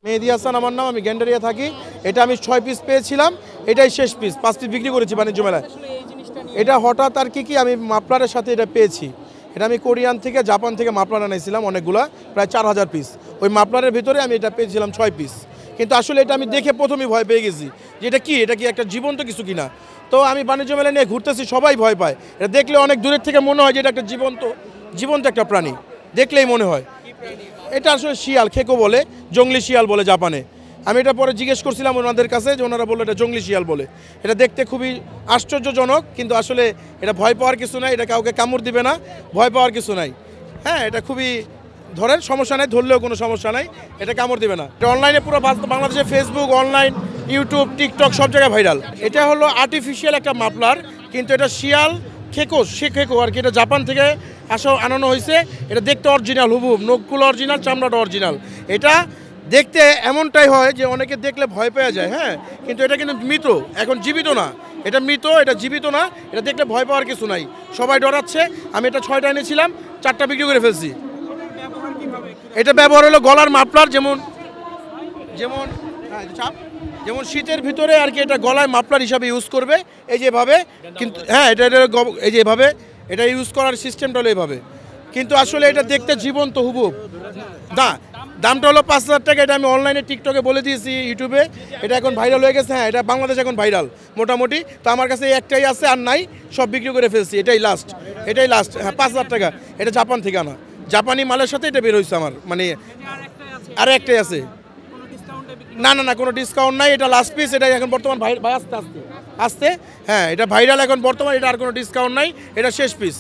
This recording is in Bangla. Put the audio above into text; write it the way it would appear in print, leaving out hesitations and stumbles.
মেহেদি হাসান আমার নাম, আমি গ্যান্ডারিয়া থাকি। এটা আমি 6 পিস পেয়েছিলাম, এটাই শেষ পিস, 5 পিস বিক্রি করেছি বাণিজ্য মেলায়। এটা হঠাৎ আর কি আমি মাফলারের সাথে এটা পেয়েছি। এটা আমি কোরিয়ান থেকে, জাপান থেকে মাফলার আনাইছিলাম অনেকগুলা, প্রায় 4000 পিস। ওই মাফলারের ভিতরে আমি এটা পেয়েছিলাম 6 পিস। কিন্তু আসলে এটা আমি দেখে প্রথমেই ভয় পেয়ে গেছি যে এটা কি একটা জীবন্ত কিছু কিনা। তো আমি বাণিজ্য মেলা নিয়ে ঘুরতেছি, সবাই ভয় পায়। এটা দেখলে অনেক দূরের থেকে মনে হয় যে এটা একটা জীবন্ত একটা প্রাণী, দেখলেই মনে হয়। এটা আসলে শিয়াল, খেকো বলে, জঙ্গলি শিয়াল বলে জাপানে। আমি এটা পরে জিজ্ঞেস করছিলাম ওনাদের কাছে, যে ওনারা বললো এটা জঙ্গলি শিয়াল বলে। এটা দেখতে খুবই আশ্চর্যজনক, কিন্তু আসলে এটা ভয় পাওয়ার কিছু নাই, এটা কাউকে কামড় দিবে না, ভয় পাওয়ার কিছু নাই। হ্যাঁ, এটা খুবই ধরেন সমস্যা নাই, ধরলেও কোনো সমস্যা নাই, এটা কামড় দিবে না। এটা অনলাইনে পুরো বাংলাদেশে ফেসবুক, অনলাইন, ইউটিউব, টিকটক সব জায়গায় ভাইরাল। এটা হলো আর্টিফিশিয়াল একটা মাফলার, কিন্তু এটা শিয়াল খেকো আর কি। এটা জাপান থেকে আনানো হয়েছে। এটা দেখতে অরিজিনাল, হুবহুব, নখগুলো অরিজিনাল, চামড়াটা অরিজিনাল। এটা দেখতে এমনটাই হয় যে অনেকে দেখলে ভয় পেয়ে যায়। হ্যাঁ, কিন্তু এটা কিন্তু মৃত, এখন জীবিত না। এটা মৃত, এটা জীবিত না। এটা দেখলে ভয় পাওয়ার কিছু নাই, সবাই ডরাচ্ছে। আমি এটা 6টা এনেছিলাম, 4টা বিক্রি করে ফেলছি। এটা ব্যবহার হলো গলার মাফলার, যেমন যেমন শীতের ভিতরে আর কি এটা গলায় মাফলার হিসাবে ইউজ করবে, এই যেভাবে। কিন্তু হ্যাঁ, এই যেভাবে এটা ইউজ করার সিস্টেমটা হলো এইভাবে। কিন্তু আসলে এটা দেখতে জীবন্ত, হুবহুব না। দামটা হলো 5000 টাকা। এটা আমি অনলাইনে, টিকটকে বলে দিয়েছি, ইউটিউবে। এটা এখন ভাইরাল হয়ে গেছে। হ্যাঁ, এটা বাংলাদেশ এখন ভাইরাল মোটামুটি। তো আমার কাছে একটাই আছে, আর নাই, সব বিক্রি করে ফেলছি। এটাই লাস্ট। হ্যাঁ, 5000 টাকা। এটা জাপান থেকে আনা, জাপানি মালের সাথে এটা বের হয়েছে আমার, মানে আর একটাই আছে। না, কোনো ডিসকাউন্ট নাই, এটা লাস্ট পিস। এটা এখন বর্তমান আস্তে হ্যাঁ, এটা ভাইরাল এখন বর্তমান, এটা আর কোনো ডিসকাউন্ট নাই, এটা শেষ পিস।